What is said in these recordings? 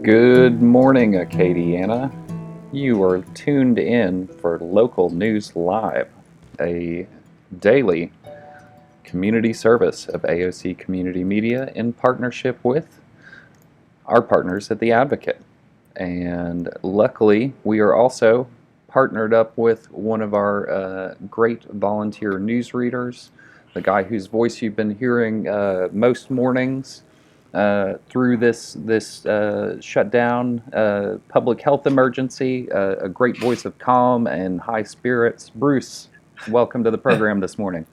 Good morning, Acadiana. You are tuned in for Local News Live, a daily community service of AOC Community Media in partnership with our partners at The Advocate. And luckily, we are also partnered up with one of our great volunteer newsreaders, the guy whose voice you've been hearing most mornings through this shutdown public health emergency. A great voice of calm and high spirits. Bruce, welcome to the program this morning.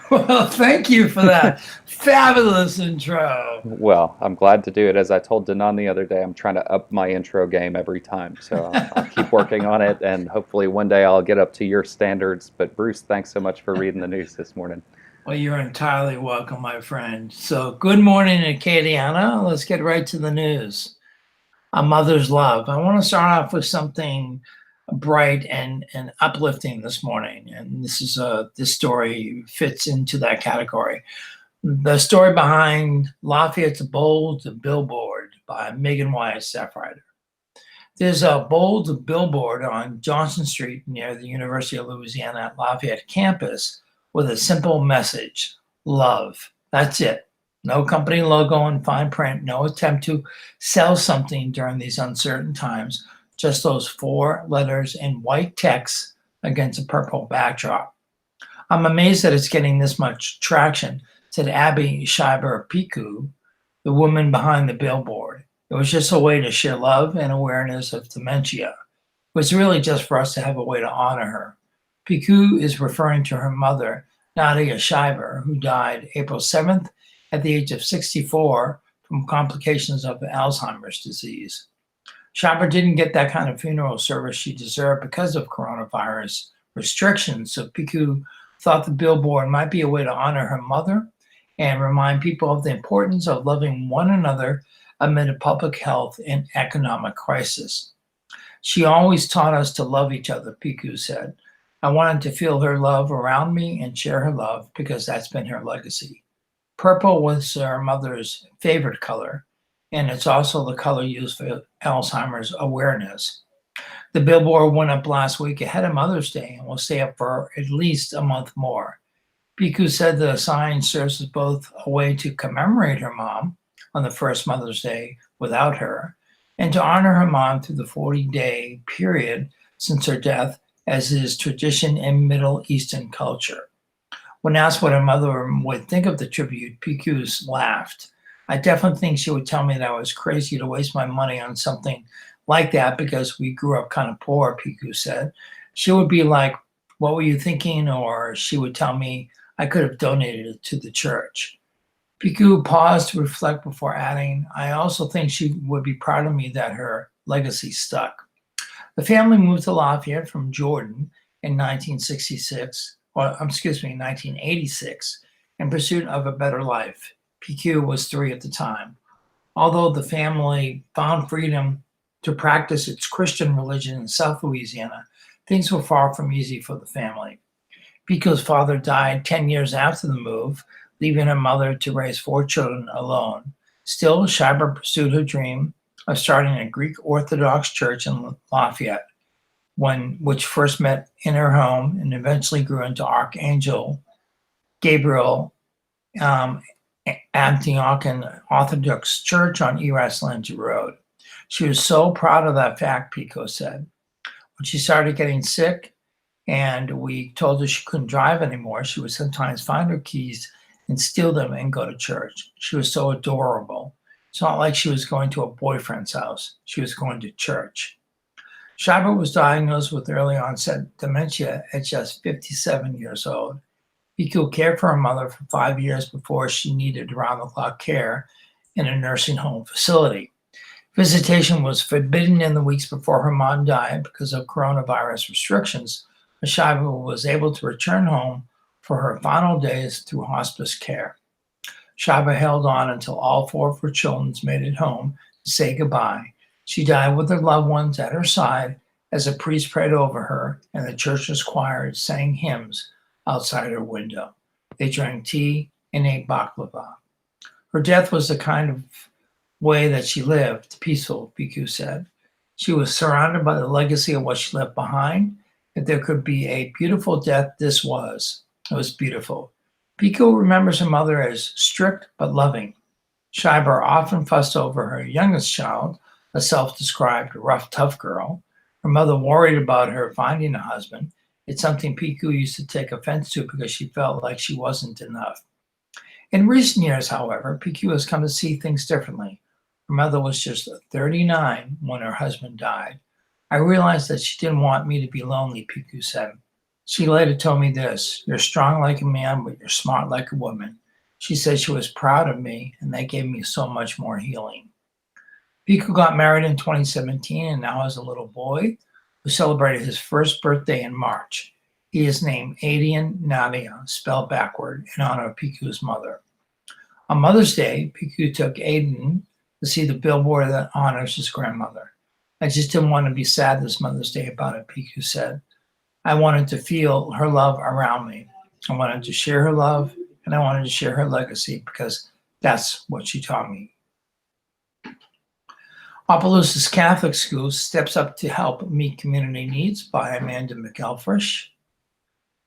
Well, thank you for that fabulous intro. Well, I'm glad to do it. As I told Danon the other day, I'm trying to up my intro game every time. So I'll keep working on it, and hopefully one day I'll get up to your standards. But Bruce, thanks so much for reading the news this morning. Well, you're entirely welcome, my friend. So good morning, Acadiana. Let's get right to the news. A mother's love. I want to start off with something bright and uplifting this morning. And this story fits into that category. The story behind Lafayette's bold billboard by Megan Wyatt, staff writer. There's a bold billboard on Johnson Street near the University of Louisiana at Lafayette campus with a simple message: love. That's it. No company logo in fine print, no attempt to sell something during these uncertain times, just those 4 letters in white text against a purple backdrop. I'm amazed that it's getting this much traction, said Abby Schreiber-Piku, the woman behind the billboard. It was just a way to share love and awareness of dementia. It was really just for us to have a way to honor her. Piku is referring to her mother, Nadia Schreiber, who died April 7th at the age of 64 from complications of Alzheimer's disease. Schreiber didn't get that kind of funeral service she deserved because of coronavirus restrictions, so Piku thought the billboard might be a way to honor her mother and remind people of the importance of loving one another amid a public health and economic crisis. She always taught us to love each other, Piku said. I wanted to feel her love around me and share her love because that's been her legacy. Purple was her mother's favorite color, and it's also the color used for Alzheimer's awareness. The billboard went up last week ahead of Mother's Day and will stay up for at least a month more. Piku said the sign serves as both a way to commemorate her mom on the first Mother's Day without her, and to honor her mom through the 40-day period since her death, as is tradition in Middle Eastern culture. When asked what her mother would think of the tribute, Piku laughed. I definitely think she would tell me that I was crazy to waste my money on something like that because we grew up kind of poor, Piku said. She would be like, what were you thinking? Or she would tell me I could have donated it to the church. Piku paused to reflect before adding, I also think she would be proud of me that her legacy stuck. The family moved to Lafayette from Jordan in 1986 in pursuit of a better life. Piku was 3 at the time. Although the family found freedom to practice its Christian religion in South Louisiana, things were far from easy for the family. Piku's father died 10 years after the move, leaving her mother to raise 4 children alone. Still, Schreiber pursued her dream of starting a Greek Orthodox church in Lafayette, which first met in her home and eventually grew into Archangel Gabriel Antiochian Orthodox Church on East Lansing Road. She was so proud of that fact, Pico said. When she started getting sick and we told her she couldn't drive anymore, she would sometimes find her keys and steal them and go to church. She was so adorable. It's not like she was going to a boyfriend's house. She was going to church. Schreiber was diagnosed with early onset dementia at just 57 years old. Pico cared for her mother for 5 years before she needed round-the-clock care in a nursing home facility. Visitation was forbidden in the weeks before her mom died because of coronavirus restrictions, but Schreiber was able to return home for her final days through hospice care. Schreiber held on until all 4 of her children made it home to say goodbye. She died with her loved ones at her side as a priest prayed over her and the church's choir sang hymns outside her window. They drank tea and ate baklava. Her death was the kind of way that she lived, peaceful, PQ said. She was surrounded by the legacy of what she left behind. If there could be a beautiful death, this was. It was beautiful. PQ remembers her mother as strict but loving. Schreiber often fussed over her youngest child, a self-described rough, tough girl. Her mother worried about her finding a husband. It's something PQ used to take offense to because she felt like she wasn't enough. In recent years, however, PQ has come to see things differently. Her mother was just 39 when her husband died. I realized that she didn't want me to be lonely, PQ said. She later told me this: "You're strong like a man, but you're smart like a woman." She said she was proud of me, and that gave me so much more healing. PQ got married in 2017 and now has a little boy who celebrated his first birthday in March. He is named Adian Nadia, spelled backward, in honor of PQ's mother. On Mother's Day, PQ took Aiden to see the billboard that honors his grandmother. "I just didn't want to be sad this Mother's Day about it," PQ said. "I wanted to feel her love around me. I wanted to share her love, and I wanted to share her legacy because that's what she taught me." Opelousas Catholic School steps up to help meet community needs by Amanda McElfresh.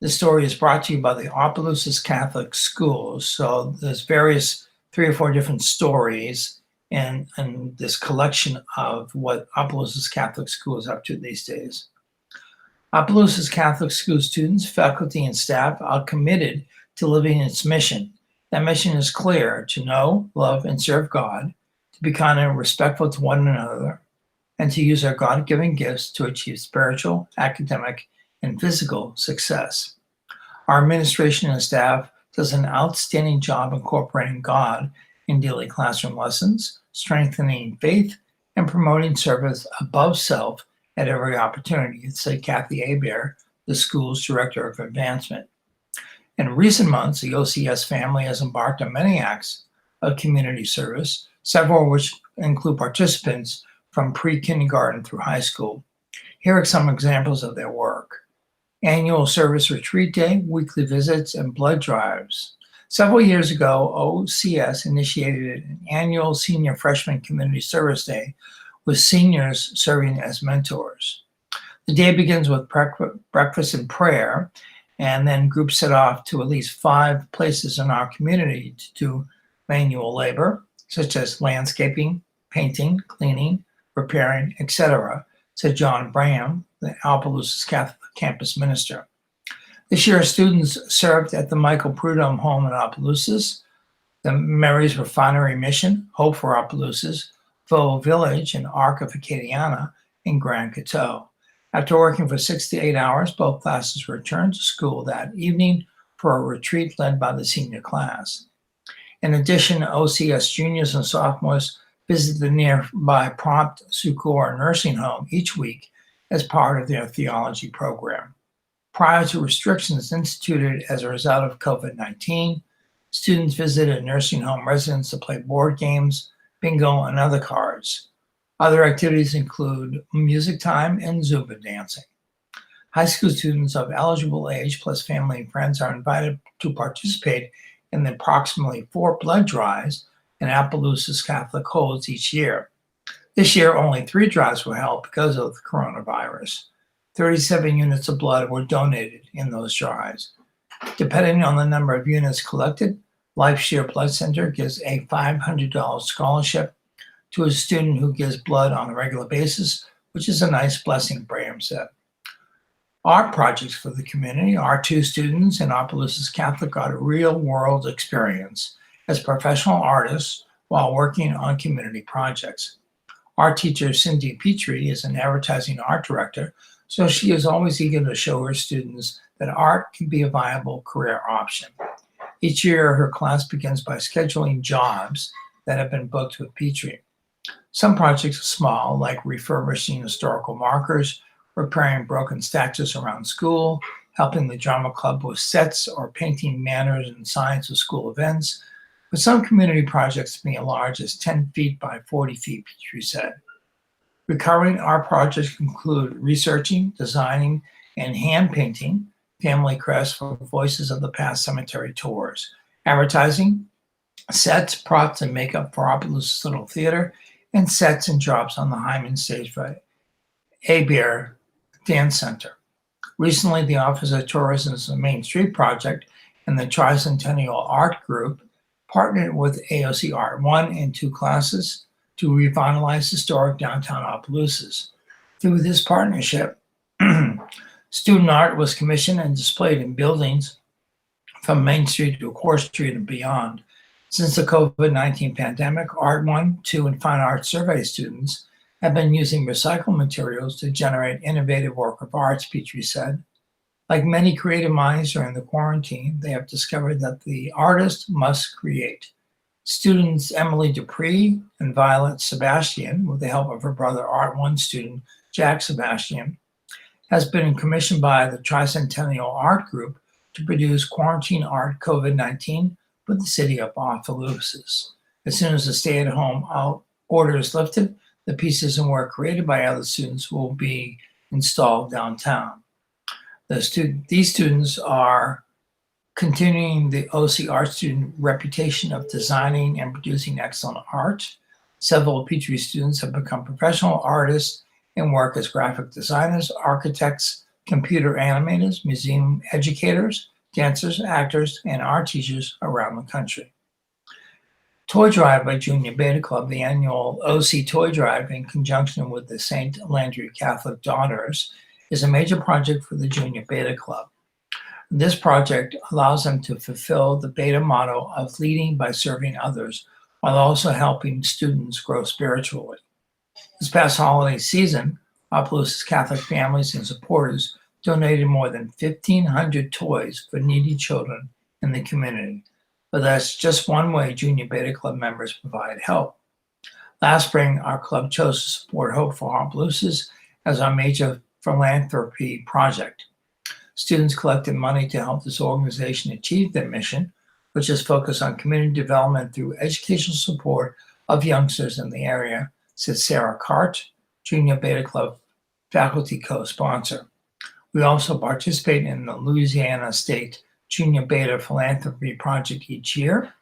This story is brought to you by the Opelousas Catholic Schools. So there's 3 or 4 different stories and this collection of what Opelousas Catholic School is up to these days. Opelousas Catholic School students, faculty, and staff are committed to living its mission. That mission is clear: to know, love, and serve God, to be kind and respectful to one another, and to use our God-given gifts to achieve spiritual, academic, and physical success. Our administration and staff does an outstanding job incorporating God in daily classroom lessons, strengthening faith, and promoting service above self at every opportunity, said Kathy Hebert, the school's director of advancement. In recent months, the OCS family has embarked on many acts of community service, several of which include participants from pre-kindergarten through high school. Here are some examples of their work: annual service retreat day, weekly visits, and blood drives. Several years ago, OCS initiated an annual senior freshman community service day with seniors serving as mentors. The day begins with breakfast and prayer, and then groups set off to at least 5 places in our community to do manual labor, such as landscaping, painting, cleaning, repairing, etc., said John Bram, the Opelousas Catholic campus minister. This year, students served at the Michael Prudhomme home in Opelousas, the Mary's Refinery Mission, Hope for Opelousas, Faux Village, and Arc of Acadiana in Grand Coteau. After working for 6 to 8 hours, both classes returned to school that evening for a retreat led by the senior class. In addition, OCS juniors and sophomores visit the nearby Prompt Succour nursing home each week as part of their theology program. Prior to restrictions instituted as a result of COVID-19, students visited nursing home residents to play board games, bingo, and other cards. Other activities include music time and Zumba dancing. High school students of eligible age plus family and friends are invited to participate in the approximately 4 blood drives an Opelousas Catholic holds each year. This year, only 3 drives were held because of the coronavirus. 37 units of blood were donated in those drives. Depending on the number of units collected, LifeShare Blood Center gives a $500 scholarship to a student who gives blood on a regular basis, which is a nice blessing, Bram said. Art projects for the community. Our 2 students in Opelousas Catholic got a real-world experience as professional artists while working on community projects. Our teacher, Cindy Petrie, is an advertising art director, so she is always eager to show her students that art can be a viable career option. Each year, her class begins by scheduling jobs that have been booked with Petrie. Some projects are small, like refurbishing historical markers, repairing broken statues around school, helping the drama club with sets, or painting banners and signs of school events. But some community projects can be as large as 10 feet by 40 feet, Petrie said. Recurring art projects include researching, designing, and hand painting family crests for Voices of the Past cemetery tours, advertising, sets, props, and makeup for Opelousas Little Theater, and sets and drops on the Hyman stage for Aber Dance Center. Recently, the Office of Tourism's Main Street Project and the Tricentennial Art Group partnered with AOC Art 1 and 2 classes to revitalize historic downtown Opelousas. Through this partnership, student art was commissioned and displayed in buildings from Main Street to Core Street and beyond. Since the COVID-19 pandemic, Art 1, 2, and Fine Arts Survey students have been using recycled materials to generate innovative work of arts, Petrie said. Like many creative minds during the quarantine, they have discovered that the artist must create. Students Emily Dupree and Violet Sebastian, with the help of her brother Art 1 student Jack Sebastian, has been commissioned by the Tricentennial Art Group to produce quarantine art COVID-19 for the city of Opelousas. As soon as the stay-at-home order is lifted, the pieces and work created by other students will be installed downtown. These students are continuing the OC art student reputation of designing and producing excellent art. Several Petrie students have become professional artists and work as graphic designers, architects, computer animators, museum educators, dancers, actors, and art teachers around the country. Toy Drive by Junior Beta Club, the annual OC Toy Drive in conjunction with the St. Landry Catholic Daughters, is a major project for the Junior Beta Club. This project allows them to fulfill the Beta motto of leading by serving others while also helping students grow spiritually. This past holiday season, Opelousas Catholic families and supporters donated more than 1,500 toys for needy children in the community. But that's just one way Junior Beta Club members provide help. Last spring, our club chose to support Hope for Opelousas as our major philanthropy project. Students collected money to help this organization achieve their mission, which is focused on community development through educational support of youngsters in the area, said Sarah Cart, Junior Beta Club faculty co-sponsor. We also participate in the Louisiana State Junior Beta Philanthropy Project each year.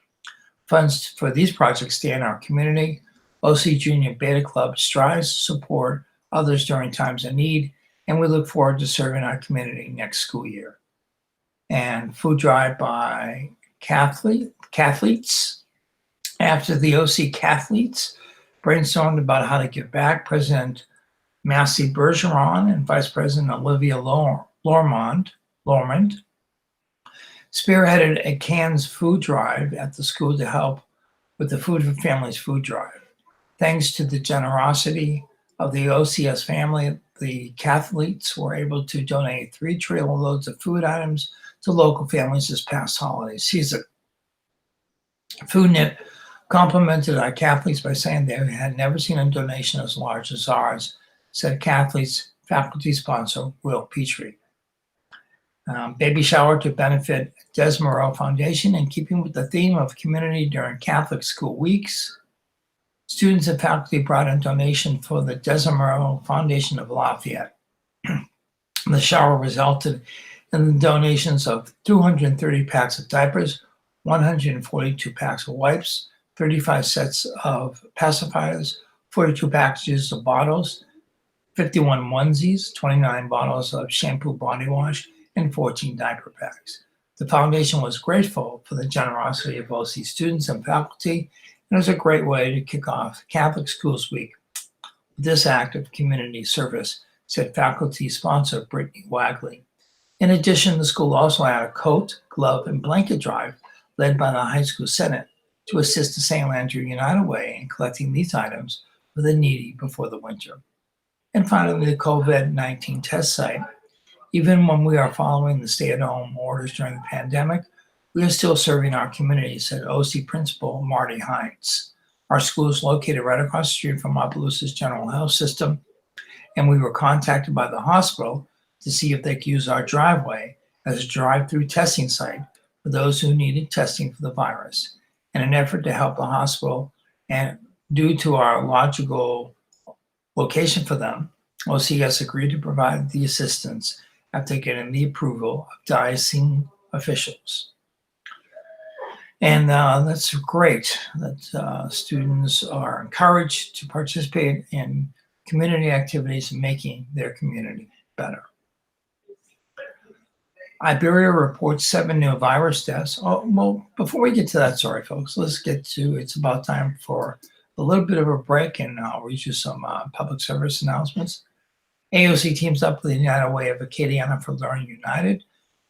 Funds for these projects stay in our community. OC Junior Beta Club strives to support others during times of need, and we look forward to serving our community next school year. And food drive by Cathletes. After the OC Cathletes brainstormed about how to give back, President Massey Bergeron and Vice President Olivia Lormond spearheaded a cans food drive at the school to help with the Food for Families food drive. Thanks to the generosity of the OCS family, the Cathletes were able to donate 3 trailer loads of food items to local families this past holiday season. FoodNet complimented our Cathletes by saying they had never seen a donation as large as ours, said Cathletes faculty sponsor Will Petrie. Baby shower to benefit Desmoreau Foundation in keeping with the theme of community during Catholic school weeks. Students and faculty brought in donation for the Desmoreau Foundation of Lafayette. The shower resulted in the donations of 230 packs of diapers, 142 packs of wipes, 35 sets of pacifiers, 42 packages of bottles, 51 onesies, 29 bottles of shampoo body wash, and 14 diaper packs. The foundation was grateful for the generosity of OC students and faculty, and it was a great way to kick off Catholic Schools Week with this act of community service, said faculty sponsor Brittany Wagley. In addition, the school also had a coat, glove, and blanket drive led by the high school senate to assist the St. Landry United Way in collecting these items for the needy before the winter. And finally, the COVID-19 test site. Even when we are following the stay-at-home orders during the pandemic, we are still serving our community, said OC Principal Marty Hines. Our school is located right across the street from Opelousas General Health System, and we were contacted by the hospital to see if they could use our driveway as a drive-through testing site for those who needed testing for the virus. In an effort to help the hospital, and due to our logical location for them, OCS agreed to provide the assistance after getting the approval of diocesan officials. And that's great that students are encouraged to participate in community activities and making their community better. Iberia reports 7 new virus deaths. Oh, well, before we get to that, sorry, folks, let's get to, it's about time for a little bit of a break, and I'll read you some public service announcements. AOC teams up with the United Way of Acadiana for Learn United.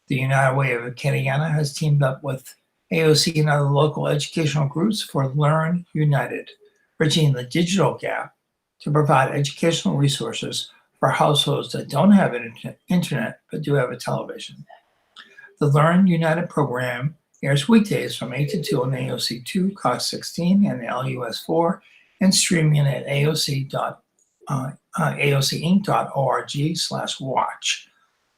The United Way of Acadiana has teamed up with AOC and other local educational groups for Learn United, bridging the digital gap to provide educational resources for households that don't have an internet but do have a television. The Learn United program airs weekdays from 8 to 2 on AOC 2, Cox 16, and LUS 4, and streaming at aocinc.org/watch.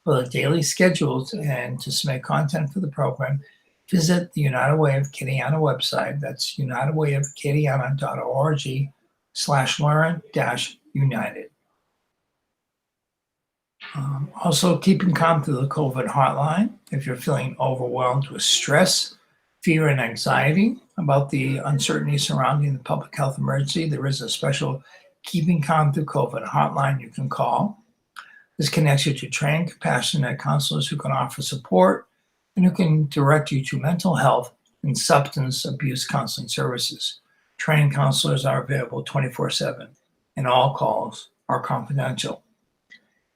For the daily schedules and to submit content for the program, visit the United Way of Acadiana website. That's unitedwayofacadiana.org/learn-united. Also, keeping calm through the COVID hotline. If you're feeling overwhelmed with stress, fear, and anxiety about the uncertainty surrounding the public health emergency, there is a special Keeping Calm Through COVID hotline you can call. This connects you to trained, compassionate counselors who can offer support and who can direct you to mental health and substance abuse counseling services. Trained counselors are available 24/7, and all calls are confidential.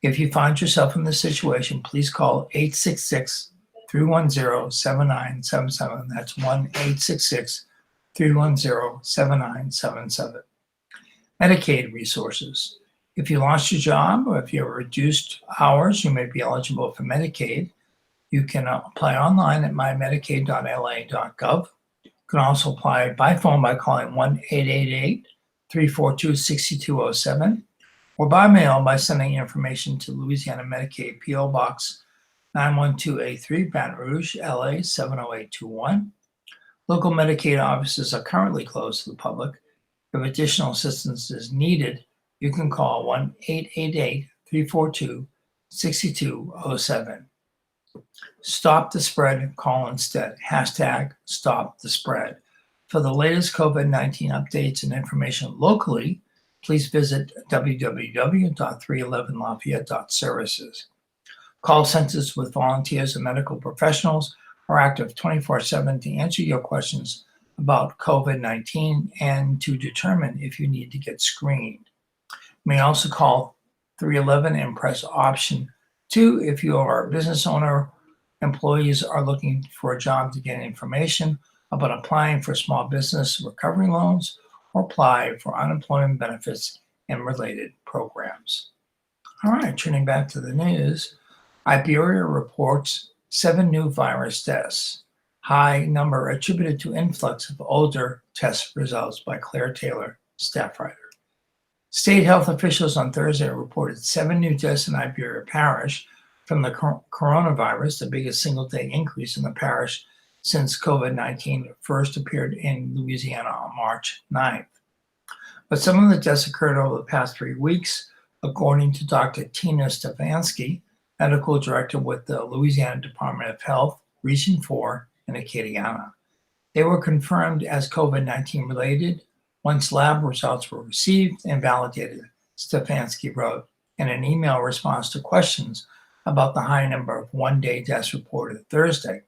If you find yourself in this situation, please call 866-310-7977. That's 1-866-310-7977. Medicaid resources. If you lost your job or if you have reduced hours, you may be eligible for Medicaid. You can apply online at mymedicaid.la.gov. You can also apply by phone by calling 1-888-342-6207 or by mail by sending information to Louisiana Medicaid P.O. Box 91283, Baton Rouge, LA 70821. Local Medicaid offices are currently closed to the public. If additional assistance is needed, you can call 1-888-342-6207. Stop the spread, call instead. #Stop the spread. For the latest COVID-19 updates and information locally, please visit www.311lafayette.services. Call centers with volunteers and medical professionals are active 24/7 to answer your questions about COVID-19 and to determine if you need to get screened. You may also call 311 and press option 2 if you are a business owner. Employees are looking for a job to get information about applying for small business recovery loans or apply for unemployment benefits and related programs. All right, turning back to the news, Iberia reports 7 new virus deaths, high number attributed to influx of older test results by Claire Taylor, staff writer. State health officials on Thursday reported 7 new deaths in Iberia Parish from the coronavirus, the biggest single-day increase in the parish since COVID-19 first appeared in Louisiana on March 9th. But some of the deaths occurred over the past 3 weeks, according to Dr. Tina Stefanski, medical director with the Louisiana Department of Health, Region 4 in Acadiana. They were confirmed as COVID-19 related once lab results were received and validated, Stefanski wrote in an email response to questions about the high number of one-day deaths reported Thursday.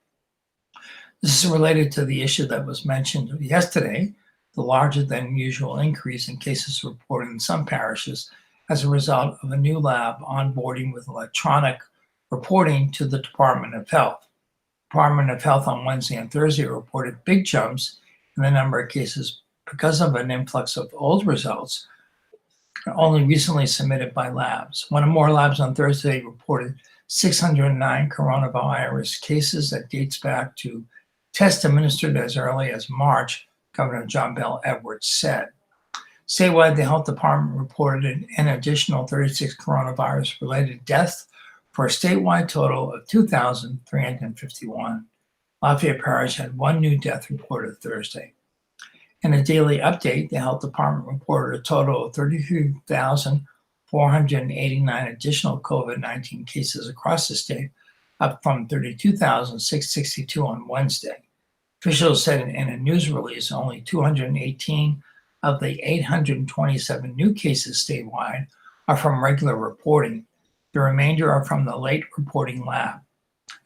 This is related to the issue that was mentioned yesterday, the larger than usual increase in cases reported in some parishes as a result of a new lab onboarding with electronic reporting to the Department of Health. Department of Health on Wednesday and Thursday reported big jumps in the number of cases because of an influx of old results only recently submitted by labs. One or more labs on Thursday reported 609 coronavirus cases that dates back to tests administered as early as March, Governor John Bel Edwards said. Statewide, the health department reported an additional 36 coronavirus-related deaths for a statewide total of 2,351. Lafayette Parish had 1 new death reported Thursday. In a daily update, the health department reported a total of 33,489 additional COVID-19 cases across the state, up from 32,662 on Wednesday. Officials said in a news release only 218 of the 827 new cases statewide are from regular reporting. The remainder are from the late reporting lab.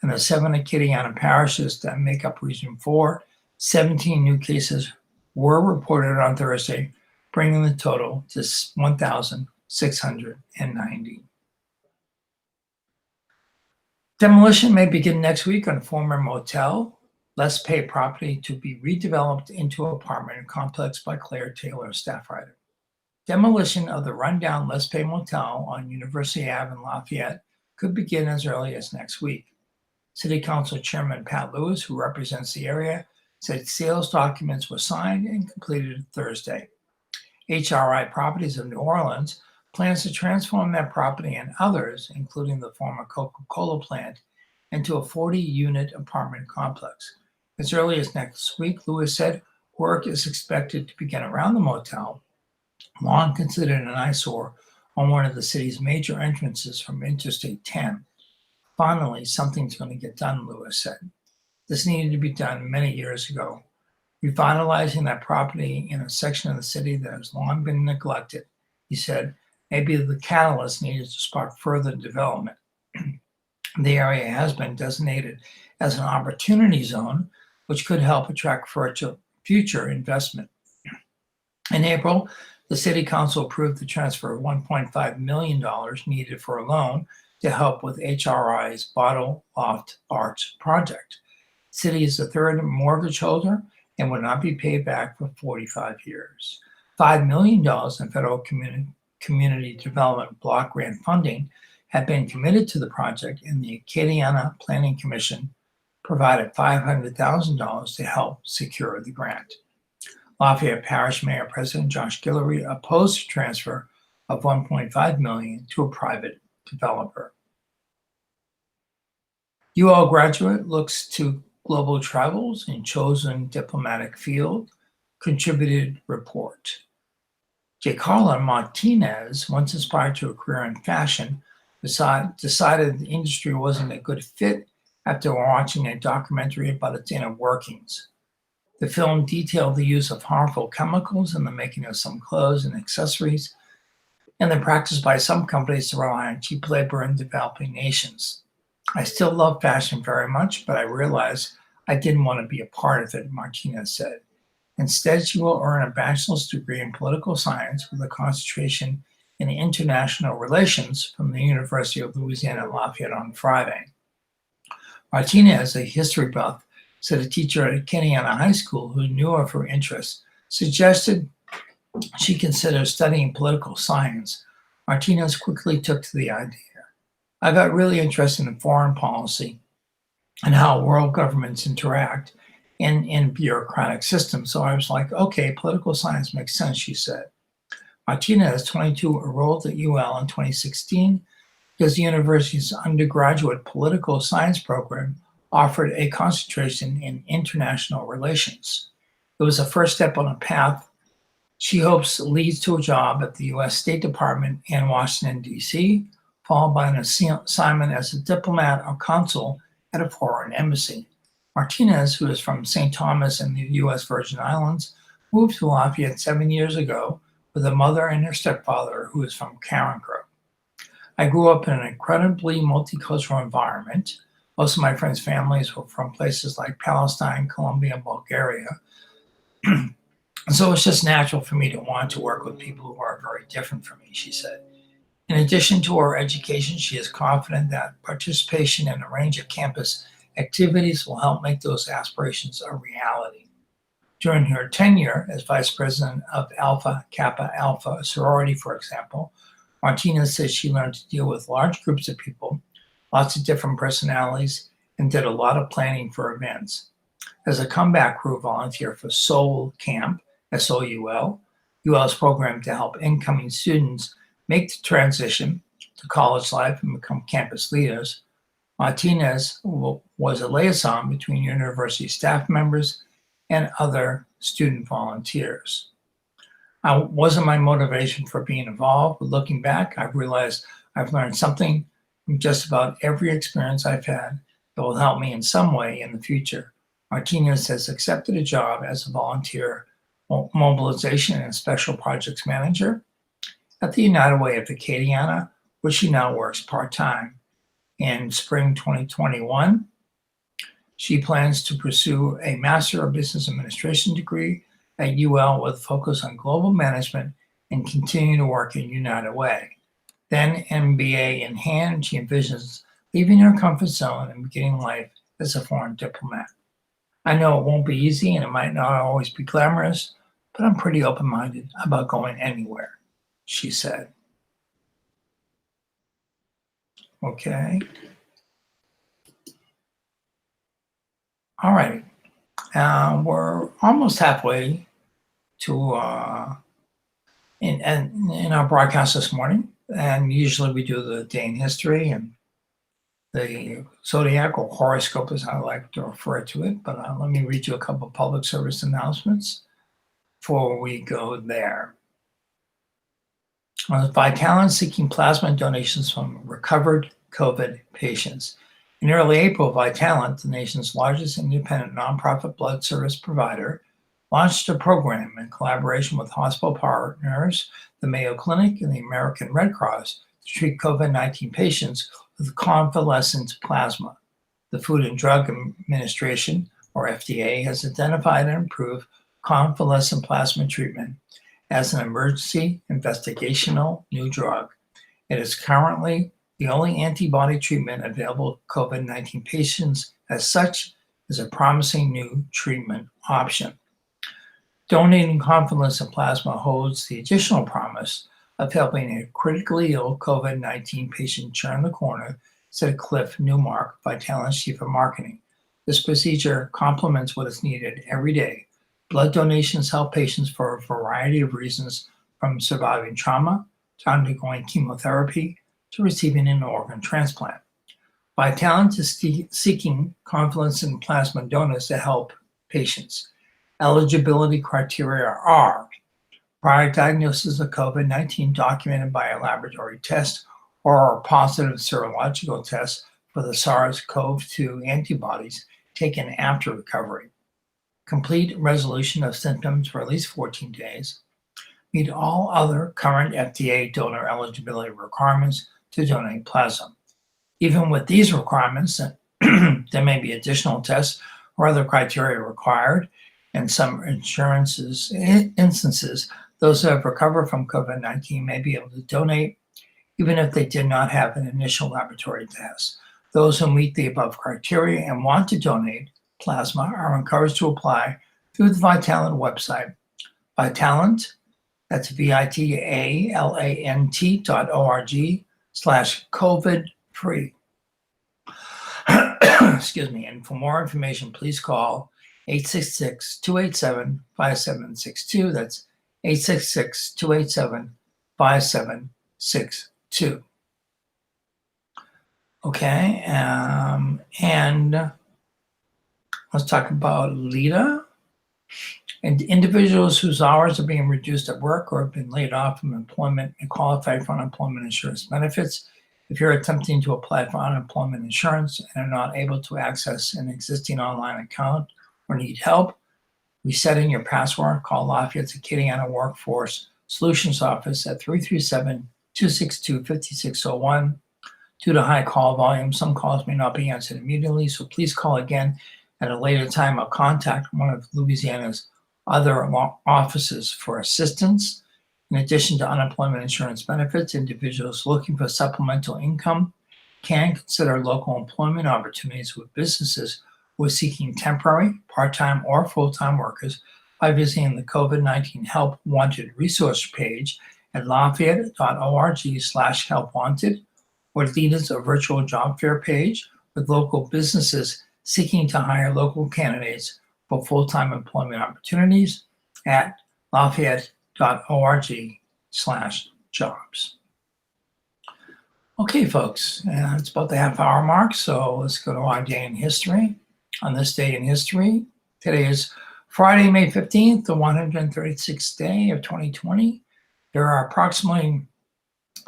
In the 7 Acadiana parishes that make up Region 4, 17 new cases were reported on Thursday, bringing the total to 1,690. Demolition may begin next week on former motel, LUS Pay property to be redeveloped into an apartment complex by Claire Taylor, staff writer. Demolition of the rundown LUS Pay motel on University Ave in Lafayette could begin as early as next week. City Council Chairman Pat Lewis, who represents the area, said sales documents were signed and completed Thursday. HRI Properties of New Orleans plans to transform that property and others, including the former Coca-Cola plant, into a 40-unit apartment complex. As early as next week, Lewis said work is expected to begin around the motel, long considered an eyesore on one of the city's major entrances from Interstate 10. Finally, something's going to get done, Lewis said. This needed to be done many years ago. Revitalizing that property in a section of the city that has long been neglected, he said, maybe the catalyst needed to spark further development. The area has been designated as an opportunity zone, which could help attract future investment. In April, the City Council approved the transfer of $1.5 million needed for a loan to help with HRI's Bottle Loft Arts project. The city is the third mortgage holder and would not be paid back for 45 years. $5 million in federal community development block grant funding had been committed to the project, and the Acadiana Planning Commission provided $500,000 to help secure the grant. Lafayette Parish Mayor President Josh Guillory opposed the transfer of $1.5 million to a private developer. UL graduate looks to global travels in chosen diplomatic field, contributed report. Carla Martinez, once inspired to a career in fashion, decided the industry wasn't a good fit after watching a documentary about its inner workings. The film detailed the use of harmful chemicals in the making of some clothes and accessories, and the practice by some companies to rely on cheap labor in developing nations. I still love fashion very much, but I realized I didn't want to be a part of it, Martinez said. Instead, she will earn a bachelor's degree in political science with a concentration in international relations from the University of Louisiana at Lafayette on Friday. Martinez, a history buff, said a teacher at Acadiana High School who knew of her interests suggested she consider studying political science. Martinez quickly took to the idea. I got really interested in foreign policy and how world governments interact in bureaucratic systems. So I was like, okay, political science makes sense, she said. Martinez, 22, enrolled at UL in 2016 because the university's undergraduate political science program offered a concentration in international relations. It was a first step on a path she hopes leads to a job at the U.S. State Department in Washington, D.C., followed by an assignment as a diplomat or consul at a foreign embassy. Martinez, who is from St. Thomas in the U.S. Virgin Islands, moved to Lafayette 7 years ago with a mother and her stepfather who is from Carencro. I grew up in an incredibly multicultural environment. Most of my friends' families were from places like Palestine, Colombia, and Bulgaria. So it's just natural for me to want to work with people who are very different from me, she said. In addition to her education, she is confident that participation in a range of campus activities will help make those aspirations a reality. During her tenure as vice president of Alpha Kappa Alpha sorority, for example, Martinez says she learned to deal with large groups of people, lots of different personalities, and did a lot of planning for events. As a comeback crew volunteer for Soul Camp, SOUL, UL's program to help incoming students make the transition to college life and become campus leaders, Martinez was a liaison between university staff members and other student volunteers. It wasn't my motivation for being involved, but looking back, I've realized I've learned something from just about every experience I've had that will help me in some way in the future, Martinez has accepted a job as a volunteer mobilization and special projects manager at the United Way of Acadiana, where she now works part-time. In spring 2021, she plans to pursue a Master of Business Administration degree at UL with a focus on global management and continue to work in United Way. Then, MBA in hand, she envisions leaving her comfort zone and beginning life as a foreign diplomat. I know it won't be easy and it might not always be glamorous, but I'm pretty open-minded about going anywhere, she said. Okay. All right. We're almost halfway to in our broadcast this morning, and usually we do the day in history and the zodiac or horoscope, as I like to refer to it. But let me read you a couple of public service announcements before we go there. Vitalant seeking plasma donations from recovered COVID patients. In early April, Vitalant, the nation's largest independent nonprofit blood service provider, launched a program in collaboration with hospital partners, the Mayo Clinic and the American Red Cross, to treat COVID-19 patients with convalescent plasma. The Food and Drug Administration, or FDA, has identified and approved convalescent plasma treatment as an emergency investigational new drug. It is currently the only antibody treatment available to COVID-19 patients. As such, is a promising new treatment option. Donating convalescent plasma holds the additional promise of helping a critically ill COVID-19 patient turn the corner, said Cliff Newmark, Vitalant's chief of marketing. This procedure complements what is needed every day. Blood donations help patients for a variety of reasons, from surviving trauma to undergoing chemotherapy to receiving an organ transplant. Vitalant is seeking convalescent plasma donors to help patients. Eligibility criteria are prior diagnosis of COVID-19 documented by a laboratory test or a positive serological test for the SARS-CoV-2 antibodies taken after recovery. Complete resolution of symptoms for at least 14 days. Meet all other current FDA donor eligibility requirements to donate plasma. Even with these requirements, there may be additional tests or other criteria required. In some instances, those who have recovered from COVID-19 may be able to donate, even if they did not have an initial laboratory test. Those who meet the above criteria and want to donate plasma are encouraged to apply through the Vitalant website. Vitalant, that's vitalant.org/COVID-free. Excuse me. And for more information, please call 866-287-5762. That's 866-287-5762. Okay, and let's talk about LIDA. And individuals whose hours are being reduced at work or have been laid off from employment and qualify for unemployment insurance benefits. If you're attempting to apply for unemployment insurance and are not able to access an existing online account or need help resetting your password, call Lafayette's Acadiana Workforce Solutions Office at 337-262-5601. Due to high call volume, some calls may not be answered immediately, so please call again at a later time or contact one of Louisiana's other offices for assistance. In addition to unemployment insurance benefits, individuals looking for supplemental income can consider local employment opportunities with businesses who are seeking temporary, part-time, or full-time workers by visiting the COVID-19 Help Wanted resource page at lafayette.org/helpwanted, or LIDA's a virtual job fair page with local businesses seeking to hire local candidates for full-time employment opportunities at lafayette.org/jobs. Okay, folks, it's about the half-hour mark, so let's go to our day in history. On this day in history, today is Friday, May 15th, the 136th day of 2020. There are approximately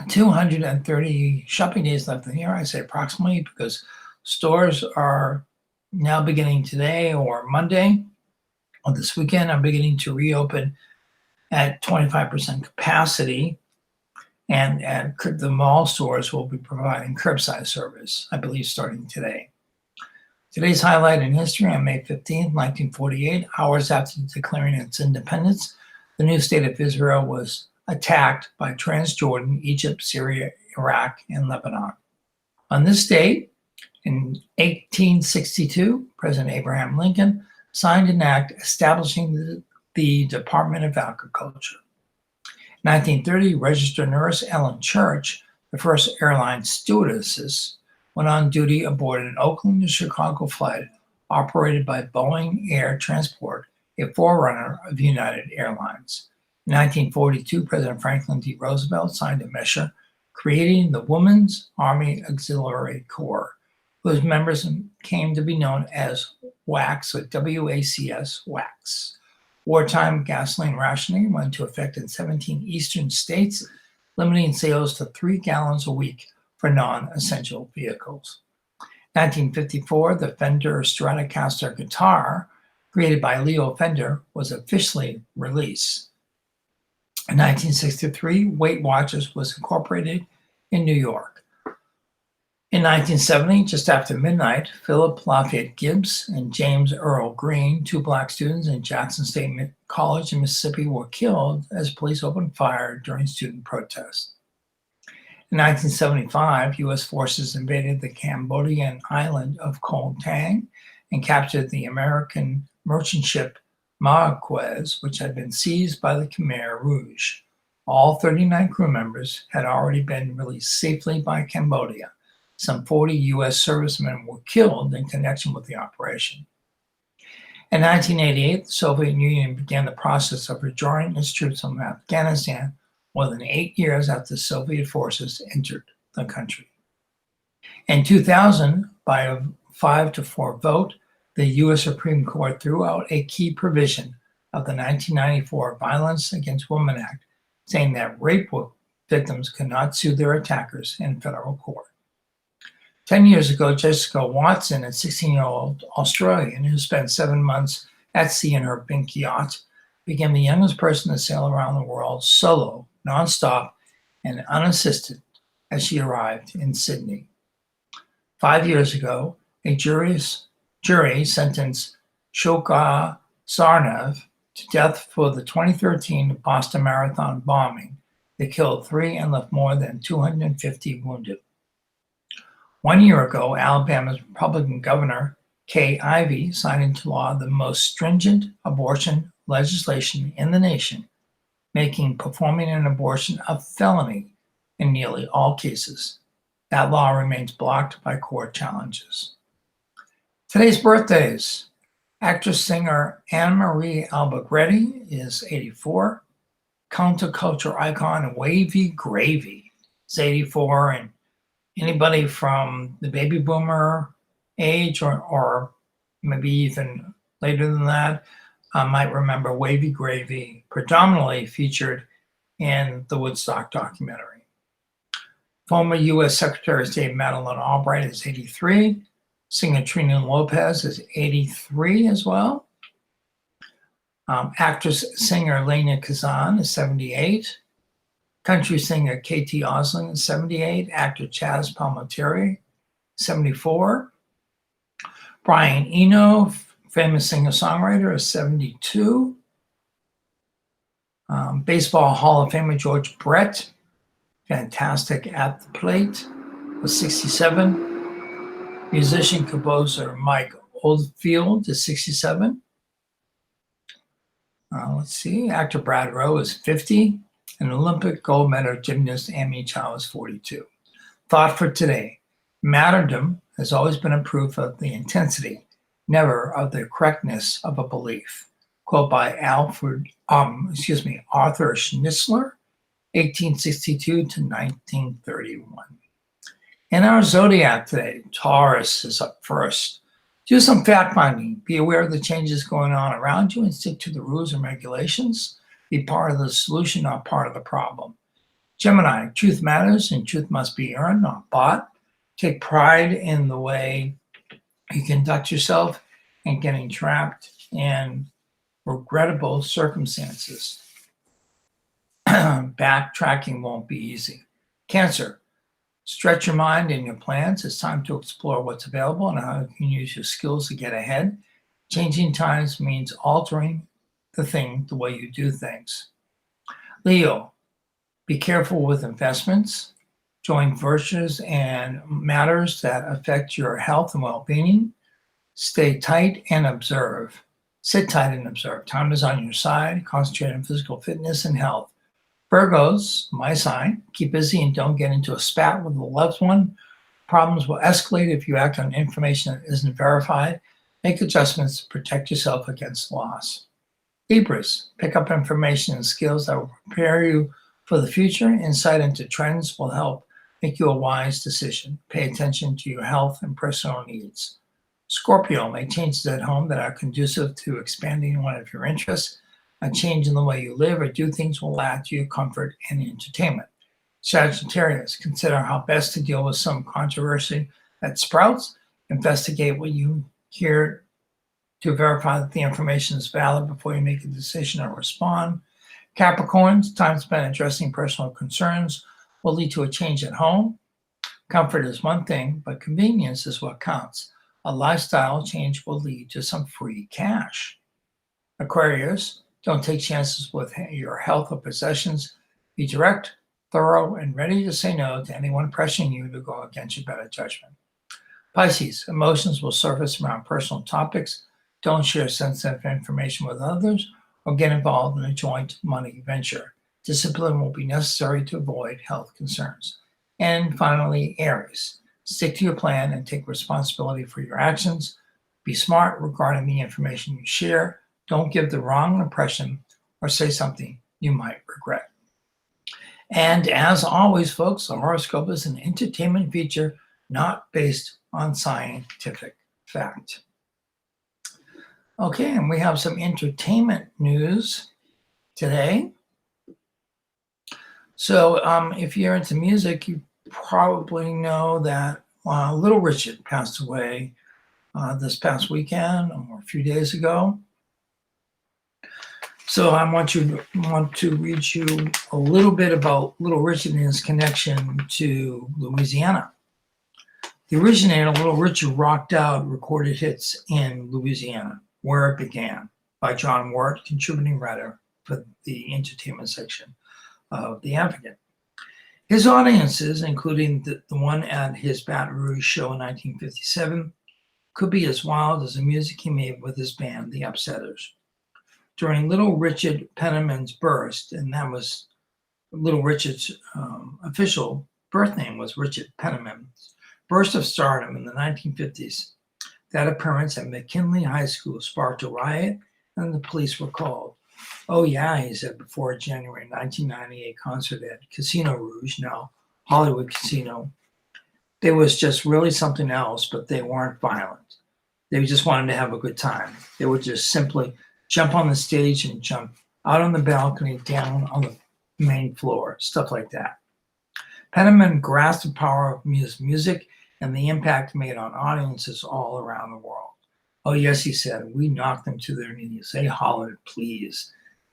230 shopping days left in the year. I say approximately because stores are now beginning today or Monday or this weekend, are beginning to reopen at 25% capacity. And the mall stores will be providing curbside service, I believe, starting today. Today's highlight in history: on May 15, 1948, hours after declaring its independence, the new state of Israel was attacked by Transjordan, Egypt, Syria, Iraq, and Lebanon. On this date, in 1862, President Abraham Lincoln signed an act establishing the Department of Agriculture. 1930, registered nurse Ellen Church, the first airline stewardess, went on duty aboard an Oakland to Chicago flight operated by Boeing Air Transport, a forerunner of United Airlines. In 1942, President Franklin D. Roosevelt signed a measure creating the Women's Army Auxiliary Corps, whose members came to be known as WACS, or WACS, WACS. Wartime gasoline rationing went into effect in 17 eastern states, limiting sales to 3 gallons a week for non-essential vehicles. 1954, the Fender Stratocaster guitar, created by Leo Fender, was officially released. In 1963, Weight Watchers was incorporated in New York. In 1970, just after midnight, Philip Lafayette Gibbs and James Earl Green, 2 black students in Jackson State College in Mississippi, were killed as police opened fire during student protests. In 1975, U.S. forces invaded the Cambodian island of Koh Tang and captured the American merchant ship Marquez, which had been seized by the Khmer Rouge. All 39 crew members had already been released safely by Cambodia. Some 40 U.S. servicemen were killed in connection with the operation. In 1988, the Soviet Union began the process of withdrawing its troops from Afghanistan more than 8 years after Soviet forces entered the country. In 2000, by a 5-4 vote, the U.S. Supreme Court threw out a key provision of the 1994 Violence Against Women Act, saying that rape victims could not sue their attackers in federal court. 10 years ago, Jessica Watson, a 16-year-old Australian who spent 7 months at sea in her pink yacht, became the youngest person to sail around the world solo, nonstop, and unassisted as she arrived in Sydney. 5 years ago, a jury sentenced Shokha Sarnav to death for the 2013 Boston Marathon bombing that killed 3 and left more than 250 wounded. 1 year ago, Alabama's Republican Governor Kay Ivey signed into law the most stringent abortion legislation in the nation, making performing an abortion a felony in nearly all cases. That law remains blocked by court challenges. Today's birthdays: actress-singer Anna Marie Albuquerque is 84. Counterculture icon Wavy Gravy is 84, and anybody from the baby boomer age or maybe even later than that might remember Wavy Gravy, predominantly featured in the Woodstock documentary. Former U.S. Secretary of State Madeleine Albright is 83. Singer Trina Lopez is 83 as well. Actress-singer Lena Kazan is 78. Country singer KT Osling is 78. Actor Chaz Palminteri, 74. Brian Eno, famous singer-songwriter, is 72. Baseball Hall of Famer George Brett, fantastic at the plate, was 67. Musician composer Mike Oldfield is 67. Let's see, actor Brad Rowe is 50. And Olympic gold medal gymnast Amy Chow is 42. Thought for today: martyrdom has always been a proof of the intensity, never of the correctness of a belief. Quote by Arthur Schnitzler, 1862 to 1931. In our zodiac today, Taurus is up first. Do some fact-finding. Be aware of the changes going on around you and stick to the rules and regulations. Be part of the solution, not part of the problem. Gemini, truth matters and truth must be earned, not bought. Take pride in the way You conduct yourself in getting trapped in regrettable circumstances. Backtracking won't be easy. Cancer. Stretch your mind and your plans. It's time to explore what's available and how you can use your skills to get ahead. Changing times means altering the way you do things. Leo, be careful with investments. Join ventures and matters that affect your health and well-being. Stay tight and observe. Sit tight and observe. Time is on your side. Concentrate on physical fitness and health. Virgos, my sign, keep busy and don't get into a spat with a loved one. Problems will escalate if you act on information that isn't verified. Make adjustments to protect yourself against loss. Libras, pick up information and skills that will prepare you for the future. Insight into trends will help make you a wise decision. Pay attention to your health and personal needs. Scorpio, make changes at home that are conducive to expanding one of your interests. A change in the way you live or do things will add to your comfort and entertainment. Sagittarius, consider how best to deal with some controversy that sprouts. Investigate what you hear to verify that the information is valid before you make a decision or respond. Capricorns, time spent addressing personal concerns will lead to a change at home. Comfort is one thing, but convenience is what counts. A lifestyle change will lead to some free cash. Aquarius, don't take chances with your health or possessions. Be direct, thorough, and ready to say no to anyone pressuring you to go against your better judgment. Pisces, emotions will surface around personal topics. Don't share sensitive information with others or get involved in a joint money venture. Discipline will be necessary to avoid health concerns. And finally, Aries, stick to your plan and take responsibility for your actions. Be smart regarding the information you share. Don't give the wrong impression or say something you might regret. And as always, folks, the horoscope is an entertainment feature not based on scientific fact. Okay, and we have some entertainment news today. So if you're into music, you probably know that Little Richard passed away this past weekend or a few days ago. So I want to read you a little bit about Little Richard and his connection to Louisiana. The originator, Little Richard, rocked out recorded hits in Louisiana, where it began, by John Ward, contributing writer for the entertainment section of The Advocate. His audiences, including the one at his Baton Rouge show in 1957, could be as wild as the music he made with his band, The Upsetters. During Little Richard Penniman's burst, and that was Little Richard's official birth name was Richard Penniman's burst of stardom in the 1950s, that appearance at McKinley High School sparked a riot and the police were called. Oh yeah, he said before a January 1998 concert at Casino Rouge, now Hollywood Casino. There was just really something else, but they weren't violent. They just wanted to have a good time. They would just simply jump on the stage and jump out on the balcony, down on the main floor, stuff like that. Penniman grasped the power of music and the impact made on audiences all around the world. Oh yes, he said, we knocked them to their knees. They hollered, please.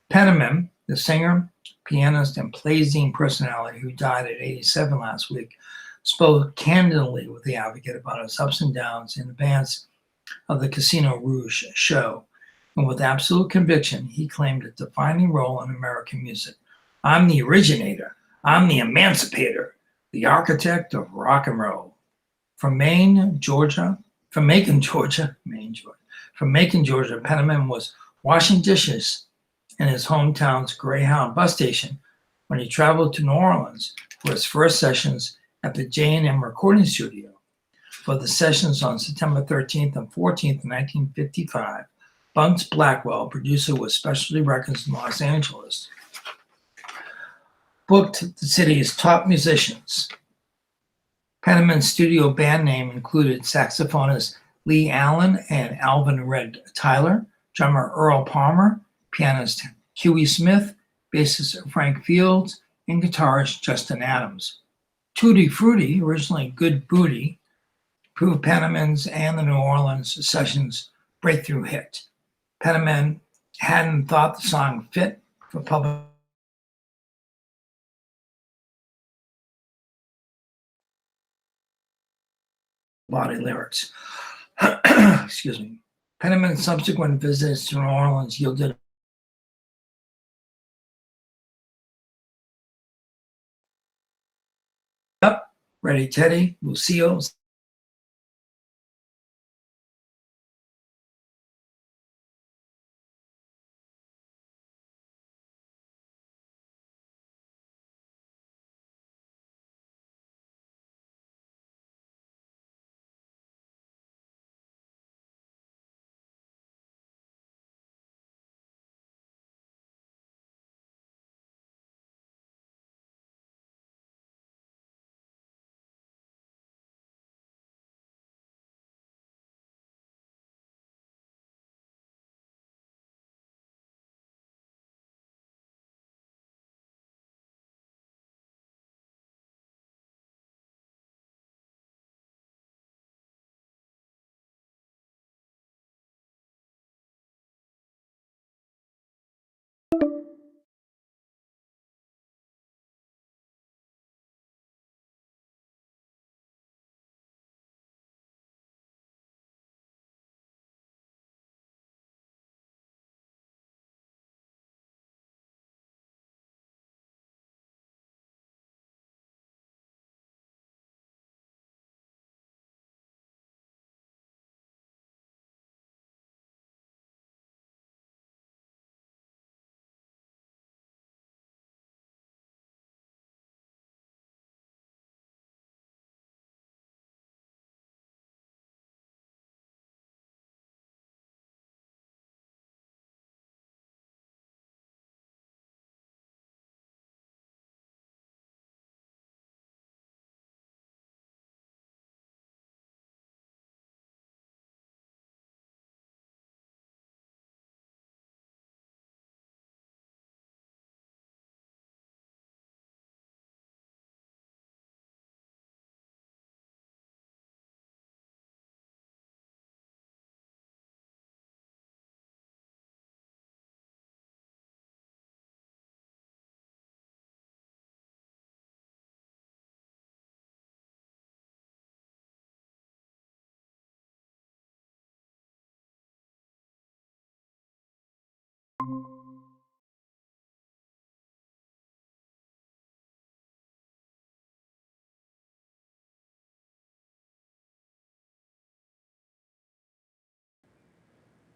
Penniman, the singer, pianist, and Playscene personality who died at 87 last week, spoke candidly with The Advocate about his ups and downs in advance of the Casino Rouge show. And with absolute conviction, he claimed a defining role in American music. I'm the originator. I'm the emancipator, the architect of rock and roll. From Macon, Georgia, Penniman was washing dishes in his hometown's Greyhound bus station when he traveled to New Orleans for his first sessions at the J&M recording studio. For the sessions on September 13th and 14th, 1955, Bunce Blackwell, producer with Specialty Records in Los Angeles, booked the city's top musicians. Penniman's studio band name included saxophonist Lee Allen and Alvin Red Tyler, drummer Earl Palmer, pianist Huey Smith, bassist Frank Fields, and guitarist Justin Adams. Tutti Frutti, originally Good Booty, proved Penniman's and the New Orleans session's breakthrough hit. Penniman hadn't thought the song fit for public body lyrics. Excuse me. Penniman's subsequent visits to New Orleans yielded Up, Ready Teddy, Lucille,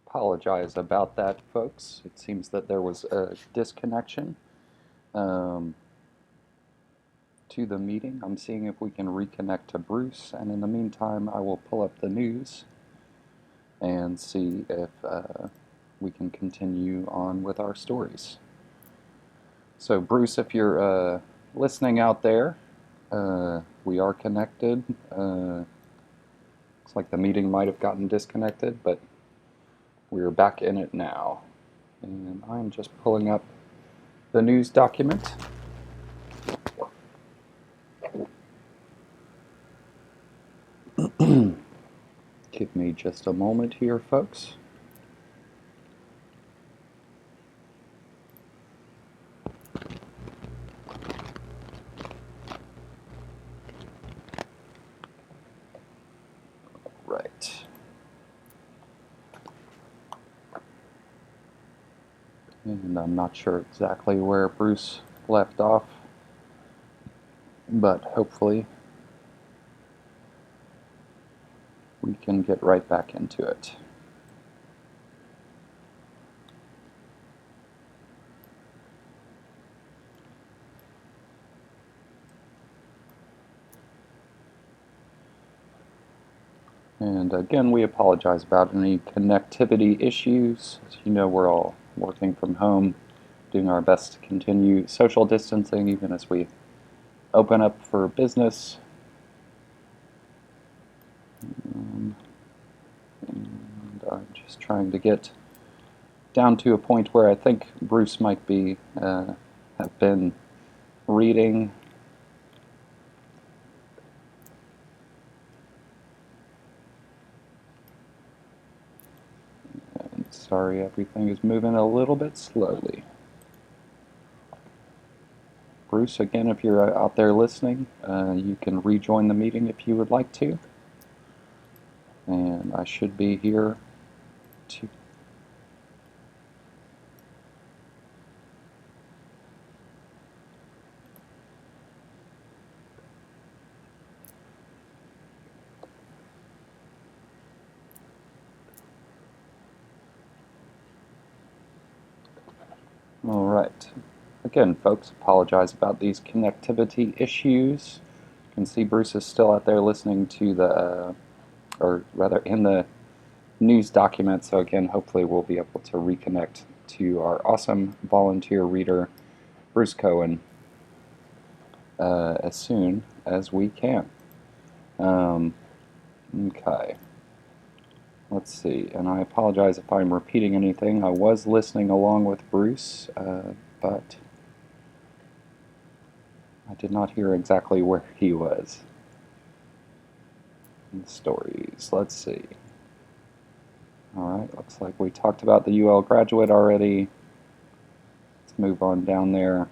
Apologize about that, folks. It seems that there was a disconnection um, to the meeting. I'm seeing if we can reconnect to Bruce, and in the meantime, I will pull up the news and see if we can continue on with our stories. So, Bruce, if you're listening out there, we are connected. Looks like the meeting might have gotten disconnected, but we're back in it now. And I'm just pulling up the news document. Give me just a moment here, folks. Right. And I'm not sure exactly where Bruce left off, but hopefully we can get right back into it. And again, we apologize about any connectivity issues. As you know, we're all working from home, doing our best to continue social distancing even as we open up for business. And I'm just trying to get down to a point where I think Bruce might be have been reading. Sorry, everything is moving a little bit slowly. Bruce, again, if you're out there listening, you can rejoin the meeting if you would like to. And I should be here to... All right. Again, folks, apologize about these connectivity issues. You can see Bruce is still out there listening to the, or rather in the news document. So again, hopefully we'll be able to reconnect to our awesome volunteer reader, Bruce Cohen, as soon as we can. Okay. Let's see, and I apologize if I'm repeating anything. I was listening along with Bruce, but I did not hear exactly where he was. Stories, let's see. Alright, looks like we talked about the UL graduate already. Let's move on down there.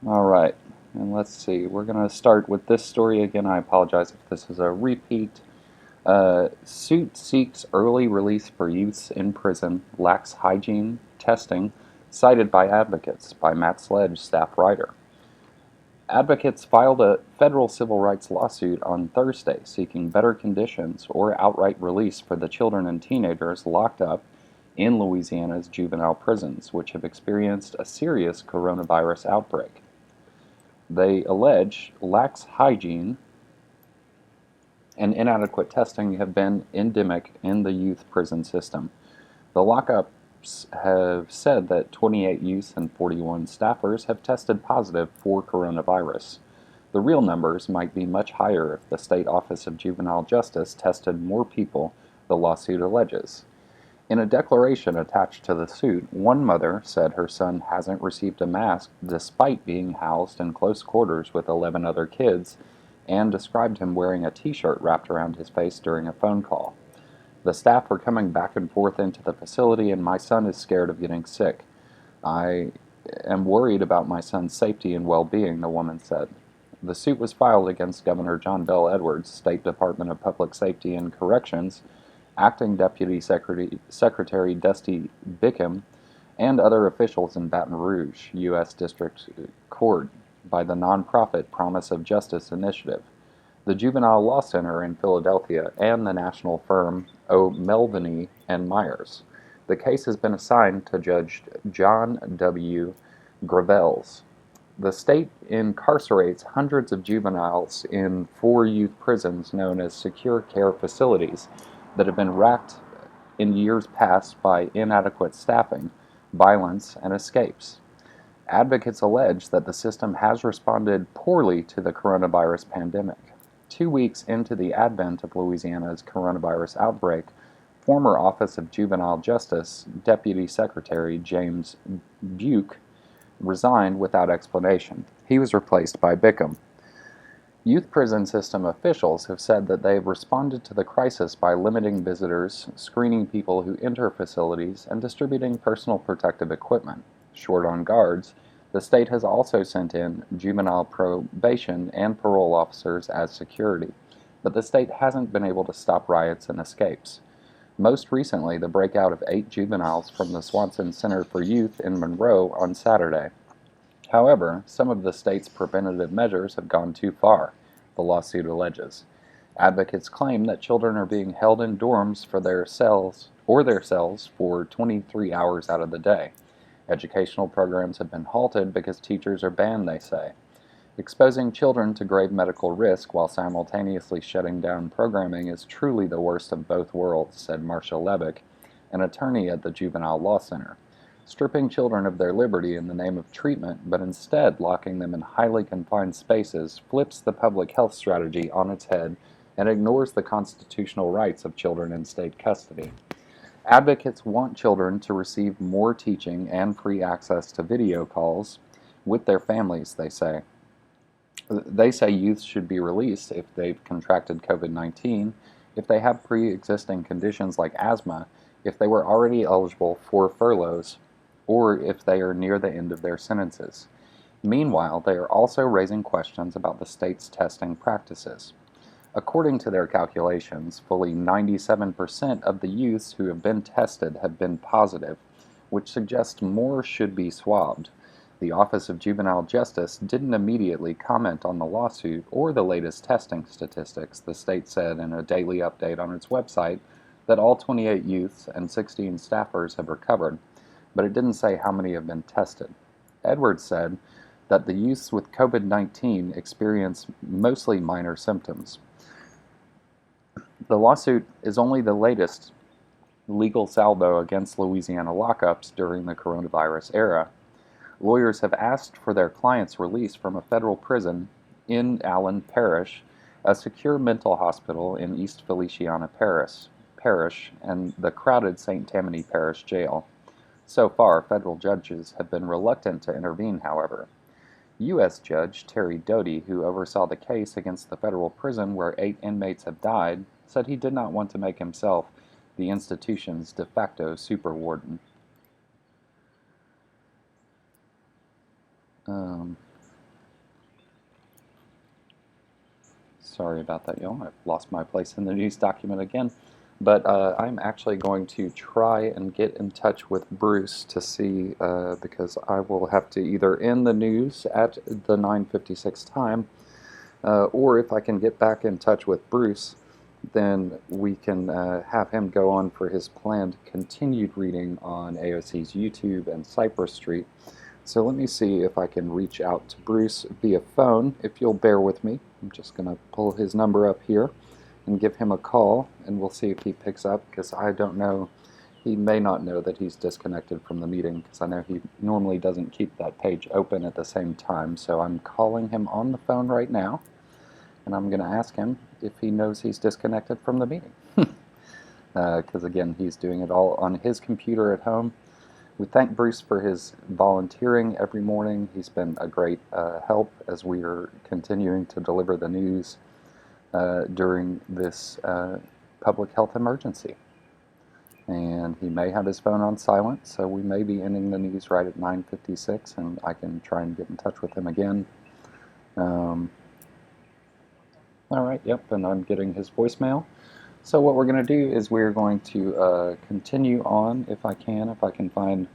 Alright, and let's see. We're going to start with this story again. I apologize if this is a repeat. Suit seeks early release for youths in prison, lacks hygiene testing, cited by advocates, by Matt Sledge, staff writer. Advocates filed a federal civil rights lawsuit on Thursday seeking better conditions or outright release for the children and teenagers locked up in Louisiana's juvenile prisons, which have experienced a serious coronavirus outbreak. They allege lax hygiene and inadequate testing have been endemic in the youth prison system. The lockups have said that 28 youths and 41 staffers have tested positive for coronavirus. The real numbers might be much higher if the State Office of Juvenile Justice tested more people, the lawsuit alleges. In a declaration attached to the suit, one mother said her son hasn't received a mask despite being housed in close quarters with 11 other kids, and described him wearing a t-shirt wrapped around his face during a phone call. The staff are coming back and forth into the facility, and my son is scared of getting sick. I am worried about my son's safety and well-being, the woman said. The suit was filed against Governor John Bel Edwards, State Department of Public Safety and Corrections, Acting Deputy Secretary Dusty Bickham, and other officials in Baton Rouge, U.S. District Court, by the nonprofit Promise of Justice Initiative, the Juvenile Law Center in Philadelphia, and the national firm O'Melveny and Myers. The case has been assigned to Judge John W. Gravels. The state incarcerates hundreds of juveniles in 4 youth prisons known as secure care facilities that have been racked in years past by inadequate staffing, violence, and escapes. Advocates allege that the system has responded poorly to the coronavirus pandemic. 2 weeks into the advent of Louisiana's coronavirus outbreak, former Office of Juvenile Justice Deputy Secretary James Buke resigned without explanation. He was replaced by Bickham. Youth prison system officials have said that they have responded to the crisis by limiting visitors, screening people who enter facilities, and distributing personal protective equipment. Short on guards, the state has also sent in juvenile probation and parole officers as security, but the state hasn't been able to stop riots and escapes. Most recently, the breakout of 8 juveniles from the Swanson Center for Youth in Monroe on Saturday. However, some of the state's preventative measures have gone too far, the lawsuit alleges. Advocates claim that children are being held in dorms for their cells for 23 hours out of the day. Educational programs have been halted because teachers are banned, they say. Exposing children to grave medical risk while simultaneously shutting down programming is truly the worst of both worlds, said Marcia Levick, an attorney at the Juvenile Law Center. Stripping children of their liberty in the name of treatment, but instead locking them in highly confined spaces, flips the public health strategy on its head and ignores the constitutional rights of children in state custody. Advocates want children to receive more teaching and free access to video calls with their families, they say. They say youth should be released if they've contracted COVID-19, if they have pre-existing conditions like asthma, if they were already eligible for furloughs, or if they are near the end of their sentences. Meanwhile, they are also raising questions about the state's testing practices. According to their calculations, fully 97% of the youths who have been tested have been positive, which suggests more should be swabbed. The Office of Juvenile Justice didn't immediately comment on the lawsuit or the latest testing statistics. The state said in a daily update on its website that all 28 youths and 16 staffers have recovered, but it didn't say how many have been tested. Edwards said that the youths with COVID-19 experience mostly minor symptoms. The lawsuit is only the latest legal salvo against Louisiana lockups during the coronavirus era. Lawyers have asked for their clients' release from a federal prison in Allen Parish, a secure mental hospital in East Feliciana Parish, and the crowded St. Tammany Parish Jail. So far, federal judges have been reluctant to intervene, however. U.S. Judge Terry Doty, who oversaw the case against the federal prison where 8 inmates have died, said he did not want to make himself the institution's de facto superwarden. Sorry about that, y'all. I've lost my place in the news document again. But I'm actually going to try and get in touch with Bruce to see, because I will have to either end the news at the 9:56 time, or if I can get back in touch with Bruce, then we can have him go on for his planned continued reading on AOC's YouTube and Cypress Street. So let me see if I can reach out to Bruce via phone, if you'll bear with me. I'm just going to pull his number up here and give him a call, and we'll see if he picks up, because I don't know, he may not know that he's disconnected from the meeting, because I know he normally doesn't keep that page open at the same time. So I'm calling him on the phone right now, and I'm going to ask him if he knows he's disconnected from the meeting. Because again, he's doing it all on his computer at home. We thank Bruce for his volunteering every morning. He's been a great help as we are continuing to deliver the news during this public health emergency. And he may have his phone on silent, so we may be ending the news right at 9:56, and I can try and get in touch with him again. All right, yep, and I'm getting his voicemail. So what we're going to do is we're going to continue on, if I can find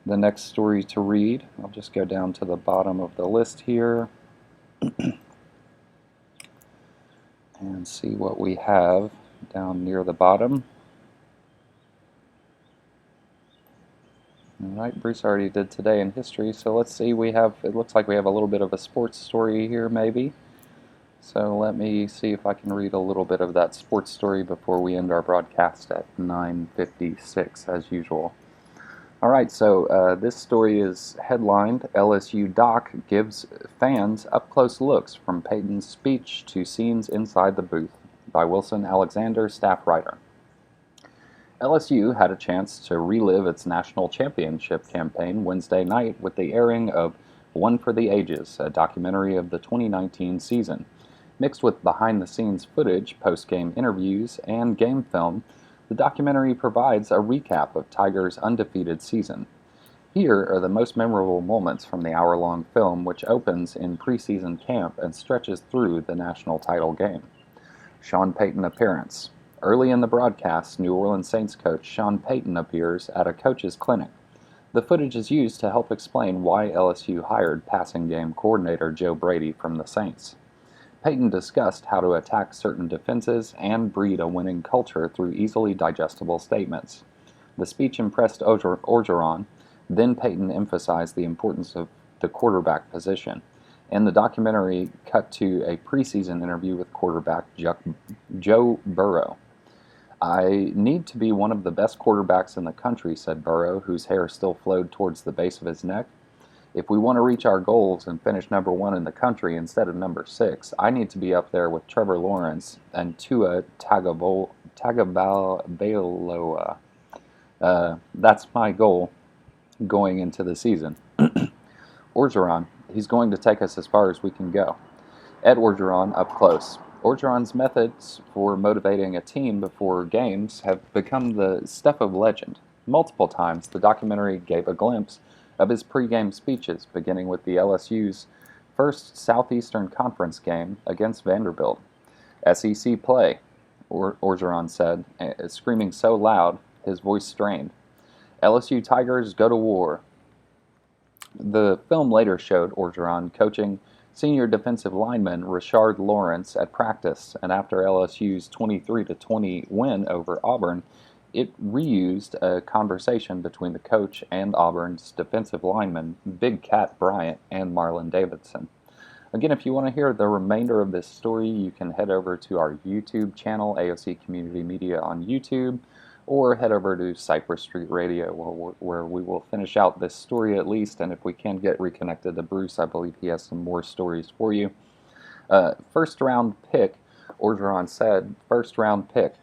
the next story to read. I'll just go down to the bottom of the list here and see what we have down near the bottom. All right, Bruce already did Today in History, so let's see, it looks like we have a little bit of a sports story here, maybe. So let me see if I can read a little bit of that sports story before we end our broadcast at 9:56, as usual. All right, so this story is headlined, LSU Doc Gives Fans Up-Close Looks from Peyton's Speech to Scenes Inside the Booth, by Wilson Alexander, staff writer. LSU had a chance to relive its national championship campaign Wednesday night with the airing of One for the Ages, a documentary of the 2019 season. Mixed with behind-the-scenes footage, post-game interviews, and game film, the documentary provides a recap of Tigers' undefeated season. Here are the most memorable moments from the hour-long film, which opens in preseason camp and stretches through the national title game. Sean Payton appearance. Early in the broadcast, New Orleans Saints coach Sean Payton appears at a coach's clinic. The footage is used to help explain why LSU hired passing game coordinator Joe Brady from the Saints. Payton discussed how to attack certain defenses and breed a winning culture through easily digestible statements. The speech impressed Orgeron, then Payton emphasized the importance of the quarterback position, and the documentary cut to a preseason interview with quarterback Joe Burrow. "I need to be one of the best quarterbacks in the country," said Burrow, whose hair still flowed towards the base of his neck. "If we want to reach our goals and finish number 1 in the country instead of number 6, I need to be up there with Trevor Lawrence and Tua Tagovailoa. That's my goal going into the season." Orgeron, "He's going to take us as far as we can go." Ed Orgeron up close. Orgeron's methods for motivating a team before games have become the stuff of legend. Multiple times, the documentary gave a glimpse of his pregame speeches, beginning with the LSU's first Southeastern Conference game against Vanderbilt. SEC play, Orgeron said, screaming so loud his voice strained. LSU Tigers go to war. The film later showed Orgeron coaching senior defensive lineman Rashard Lawrence at practice, and after LSU's 23-20 win over Auburn, it reused a conversation between the coach and Auburn's defensive lineman Big Cat Bryant and Marlon Davidson. Again, if you want to hear the remainder of this story, you can head over to our YouTube channel, AOC Community Media on YouTube, or head over to Cypress Street Radio, where we will finish out this story at least, and if we can get reconnected to Bruce, I believe he has some more stories for you. First round pick, Orgeron said, first round pick.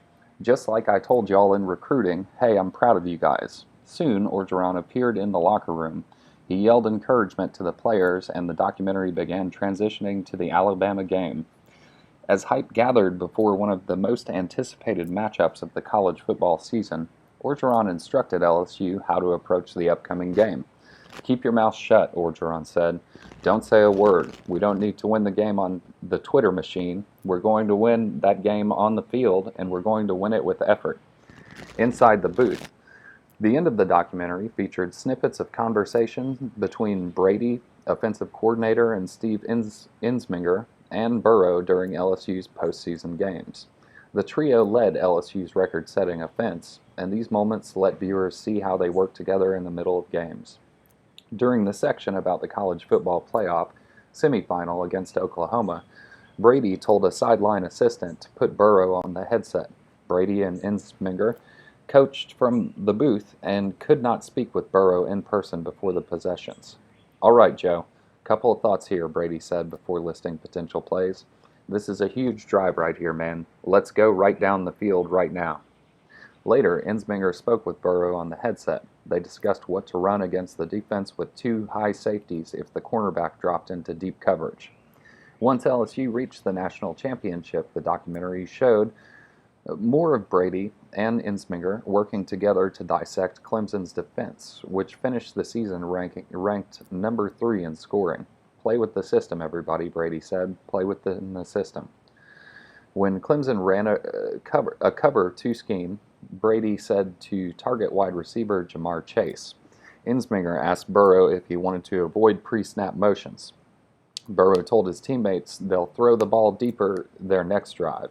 Just like I told y'all in recruiting, hey, I'm proud of you guys. Soon, Orgeron appeared in the locker room. He yelled encouragement to the players, and the documentary began transitioning to the Alabama game. As hype gathered before one of the most anticipated matchups of the college football season, Orgeron instructed LSU how to approach the upcoming game. Keep your mouth shut, Orgeron said. Don't say a word. We don't need to win the game on the Twitter machine. We're going to win that game on the field, and we're going to win it with effort. Inside the booth, the end of the documentary featured snippets of conversation between Brady, offensive coordinator, and Steve Ensminger, and Burrow during LSU's postseason games. The trio led LSU's record-setting offense, and these moments let viewers see how they work together in the middle of games. During the section about the college football playoff semifinal against Oklahoma, Brady told a sideline assistant to put Burrow on the headset. Brady and Ensminger coached from the booth and could not speak with Burrow in person before the possessions. All right, Joe. Couple of thoughts here, Brady said before listing potential plays. This is a huge drive right here, man. Let's go right down the field right now. Later, Ensminger spoke with Burrow on the headset. They discussed what to run against the defense with two high safeties if the cornerback dropped into deep coverage. Once LSU reached the national championship, the documentary showed more of Brady and Ensminger working together to dissect Clemson's defense, which finished the season ranked number 3 in scoring. Play with the system, everybody, Brady said. Play within the system. When Clemson ran a cover 2 scheme, Brady said to target wide receiver Jamar Chase. Ensminger asked Burrow if he wanted to avoid pre-snap motions. Burrow told his teammates they'll throw the ball deeper their next drive.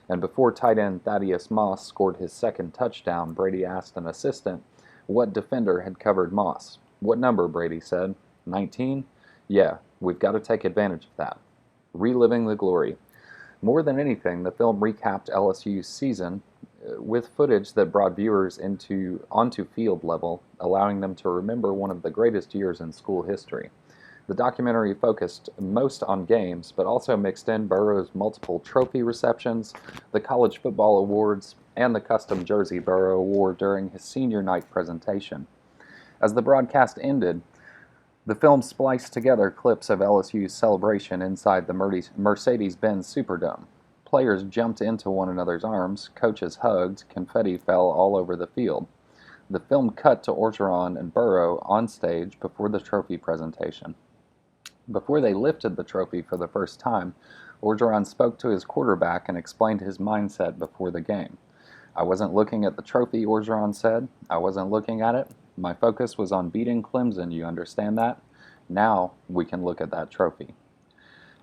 And before tight end Thaddeus Moss scored his second touchdown, Brady asked an assistant what defender had covered Moss. What number, Brady said. 19? Yeah, we've got to take advantage of that. Reliving the glory. More than anything, the film recapped LSU's season with footage that brought viewers onto field level, allowing them to remember one of the greatest years in school history. The documentary focused most on games, but also mixed in Burrow's multiple trophy receptions, the college football awards, and the custom jersey Burrow wore during his senior night presentation. As the broadcast ended, the film spliced together clips of LSU's celebration inside the Mercedes-Benz Superdome. Players jumped into one another's arms, coaches hugged, confetti fell all over the field. The film cut to Orgeron and Burrow on stage before the trophy presentation. Before they lifted the trophy for the first time, Orgeron spoke to his quarterback and explained his mindset before the game. I wasn't looking at the trophy, Orgeron said. I wasn't looking at it. My focus was on beating Clemson, you understand that? Now we can look at that trophy.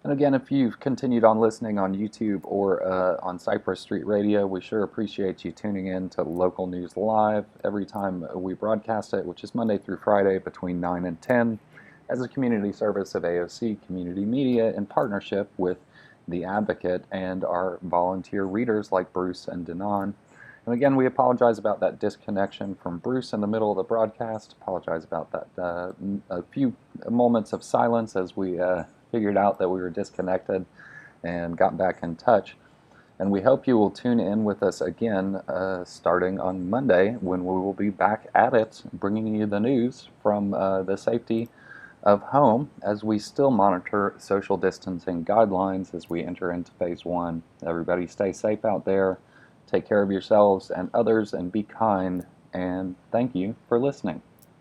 And again, if you've continued on listening on YouTube or on Cypress Street Radio, we sure appreciate you tuning in to Local News Live every time we broadcast it, which is Monday through Friday between 9 and 10. As a community service of AOC Community Media in partnership with The Advocate and our volunteer readers like Bruce and Denon. And again, we apologize about that disconnection from Bruce in the middle of the broadcast. Apologize about that a few moments of silence as we figured out that we were disconnected and got back in touch. And we hope you will tune in with us again starting on Monday when we will be back at it, bringing you the news from the safety of home as we still monitor social distancing guidelines as we enter into phase one. Everybody stay safe out there, take care of yourselves and others, and be kind, and thank you for listening.